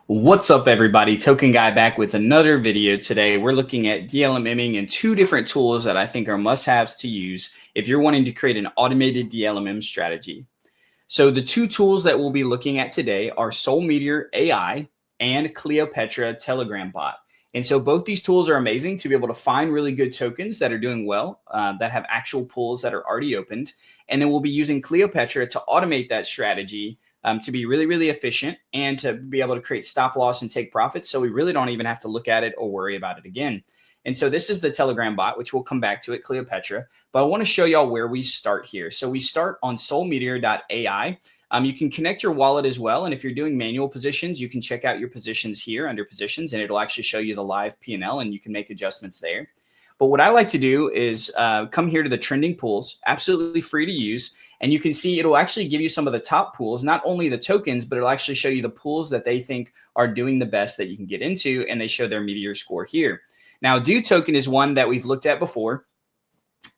What's up, everybody? Tokenguy back with another video today. We're looking at DLMMing and two different tools that I think are must-haves to use if you're wanting to create an automated DLMM strategy. So the two tools that we'll be looking at today are SolMeteor AI and Cleopatra Telegram bot. And so both these tools are amazing to be able to find really good tokens that are doing well, that have actual pools that are already opened. And then we'll be using Cleopatra to automate that strategy to be really, really efficient and to be able to create stop loss and take profits. So we really don't even have to look at it or worry about it again. And so this is the Telegram bot, which we'll come back to it, Cleopatra. But I want to show y'all where we start here. So we start on solmeteor.ai. You can connect your wallet as well. And if you're doing manual positions, you can check out your positions here under positions, and it'll actually show you the live P&L, and you can make adjustments there. But what I like to do is come here to the trending pools, absolutely free to use. And you can see it'll actually give you some of the top pools, not only the tokens, but it'll actually show you the pools that they think are doing the best that you can get into. And they show their Meteor score here. Now, Dude token is one that we've looked at before.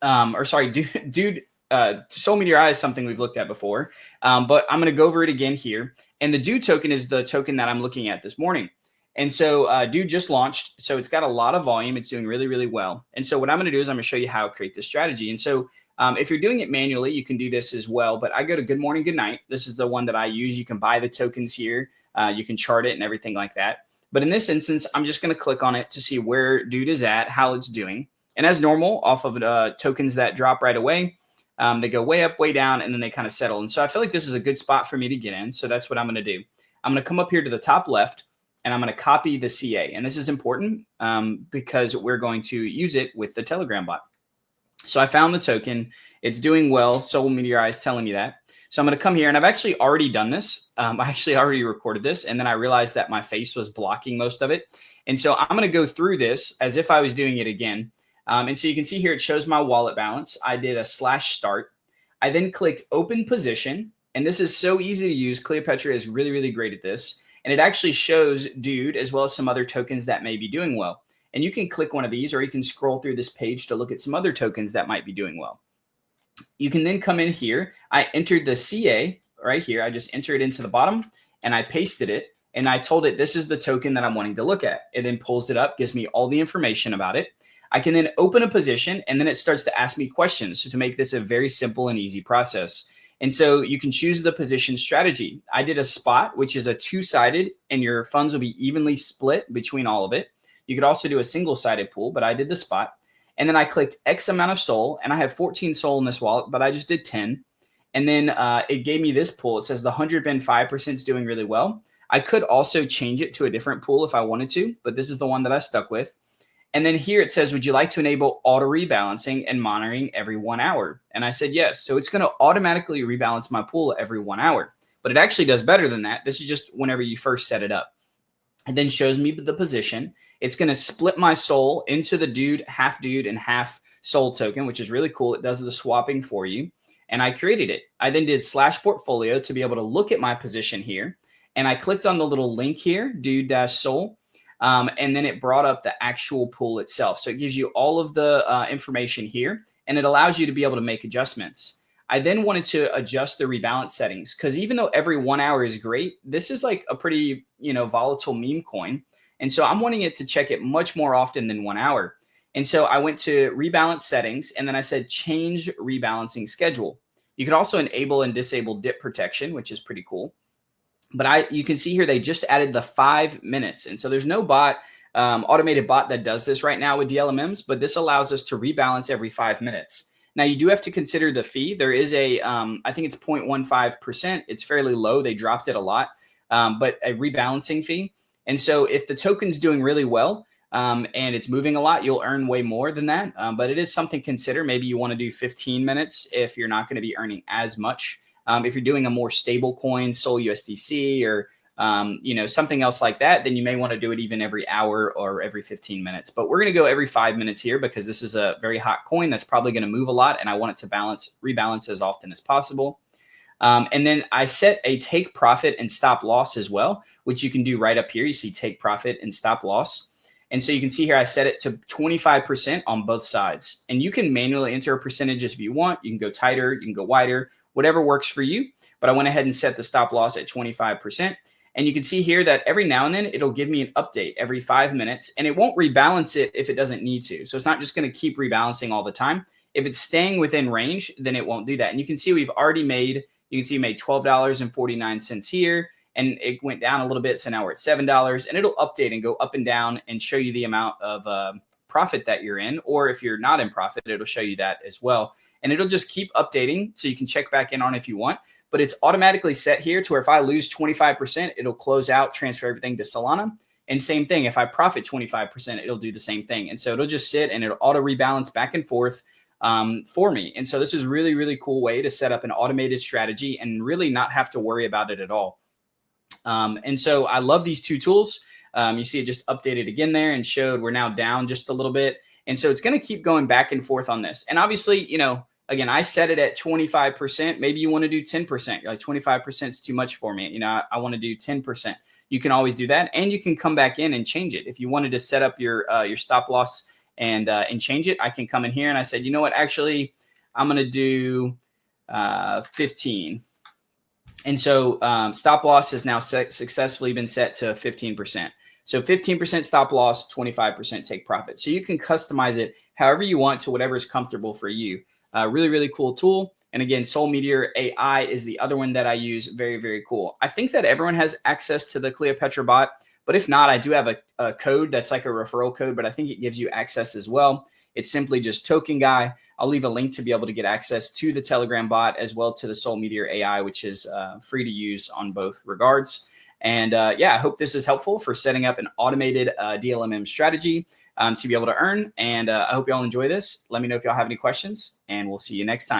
SolMeteor AI is something we've looked at before. But I'm going to go over it again here. And the Dude token is the token that I'm looking at this morning. And so Dude just launched. So it's got a lot of volume. It's doing really, really well. And so what I'm going to do is I'm going to show you how to create this strategy. And so if you're doing it manually, you can do this as well. But I go to Good Morning, Good Night. This is the one that I use. You can buy the tokens here. You can chart it and everything like that. But in this instance, I'm just going to click on it to see where Dude is at, how it's doing. And as normal, off of tokens that drop right away, they go way up, way down, and then they kind of settle. And so I feel like this is a good spot for me to get in. So that's what I'm going to do. I'm going to come up here to the top left, and I'm going to copy the CA. And this is important because we're going to use it with the Telegram bot. So I found the token. It's doing well. SolMeteor AI is telling me that. So I'm going to come here, and I've actually already done this. I actually already recorded this, and then I realized that my face was blocking most of it. And so I'm going to go through this as if I was doing it again. And so you can see here, it shows my wallet balance. I did a /start. I then clicked open position. And this is so easy to use. Cleopatra is really, really great at this. And it actually shows Dude as well as some other tokens that may be doing well. And you can click one of these, or you can scroll through this page to look at some other tokens that might be doing well. You can then come in here. I entered the CA right here. I just entered it into the bottom, and I pasted it. And I told it this is the token that I'm wanting to look at. It then pulls it up, gives me all the information about it. I can then open a position, and then it starts to ask me questions. So to make this a very simple and easy process. And so you can choose the position strategy. I did a spot, which is a two-sided, and your funds will be evenly split between all of it. You could also do a single-sided pool, but I did the spot. And then I clicked X amount of SOL, and I have 14 SOL in this wallet, but I just did 10. And then it gave me this pool. It says the 105% is doing really well. I could also change it to a different pool if I wanted to, but this is the one that I stuck with. And then here it says, would you like to enable auto rebalancing and monitoring every 1 hour? And I said, yes. So it's going to automatically rebalance my pool every 1 hour, but it actually does better than that. This is just whenever you first set it up. It then shows me the position. It's going to split my SOL into the Dude, and half SOL token, which is really cool. It does the swapping for you. And I created it. I then did /portfolio to be able to look at my position here. And I clicked on the little link here, Dude-SOL. And then it brought up the actual pool itself. So it gives you all of the information here, and it allows you to be able to make adjustments. I then wanted to adjust the rebalance settings because even though every 1 hour is great, this is like a pretty, volatile meme coin. And so I'm wanting it to check it much more often than 1 hour. And so I went to rebalance settings, and then I said change rebalancing schedule. You can also enable and disable dip protection, which is pretty cool. But you can see here, they just added the 5 minutes. And so there's no automated bot that does this right now with DLMMs, but this allows us to rebalance every 5 minutes. Now you do have to consider the fee. There is I think it's 0.15%. It's fairly low. They dropped it a lot, but a rebalancing fee. And so if the token's doing really well and it's moving a lot, you'll earn way more than that. But it is something to consider. Maybe you want to do 15 minutes if you're not going to be earning as much. If you're doing a more stable coin, Sol USDC, or something else like that, then you may want to do it even every hour or every 15 minutes. But we're going to go every 5 minutes here because this is a very hot coin that's probably going to move a lot, and I want it to rebalance as often as possible. And then I set a take profit and stop loss as well, which you can do right up here. You see take profit and stop loss. And so you can see here, I set it to 25% on both sides. And you can manually enter a percentage if you want. You can go tighter, you can go wider, whatever works for you. But I went ahead and set the stop loss at 25%. And you can see here that every now and then it'll give me an update every 5 minutes, and it won't rebalance it if it doesn't need to. So it's not just going to keep rebalancing all the time. If it's staying within range, then it won't do that. And you can see we've already made, you can see we made $12.49 here, and it went down a little bit. So now we're at $7, and it'll update and go up and down and show you the amount of profit that you're in. Or if you're not in profit, it'll show you that as well. And it'll just keep updating, so you can check back in on it if you want. But it's automatically set here to where if I lose 25%, it'll close out, transfer everything to Solana. And same thing, if I profit 25%, it'll do the same thing. And so it'll just sit and it'll auto rebalance back and forth for me. And so this is really, really cool way to set up an automated strategy and really not have to worry about it at all. And so I love these two tools. You see it just updated again there and showed we're now down just a little bit. And so it's going to keep going back and forth on this. And obviously, you know, again, I set it at 25%. Maybe you want to do 10%. You're like 25% is too much for me. You know, I want to do 10%. You can always do that, and you can come back in and change it. If you wanted to set up your stop loss and change it, I can come in here and I said, you know what? Actually, I'm going to do 15. And so stop loss has now successfully been set to 15%. So 15% stop loss, 25% take profit. So you can customize it however you want to whatever is comfortable for you. Really, really cool tool. And again, Sol Meteor AI is the other one that I use. Very, very cool. I think that everyone has access to the Cleopatra bot, but if not, I do have a code that's like a referral code, but I think it gives you access as well. It's simply just Tokenguy. I'll leave a link to be able to get access to the Telegram bot as well to the Sol Meteor AI, which is free to use on both regards. And yeah, I hope this is helpful for setting up an automated DLMM strategy to be able to earn. And I hope y'all enjoy this. Let me know if y'all have any questions, and we'll see you next time.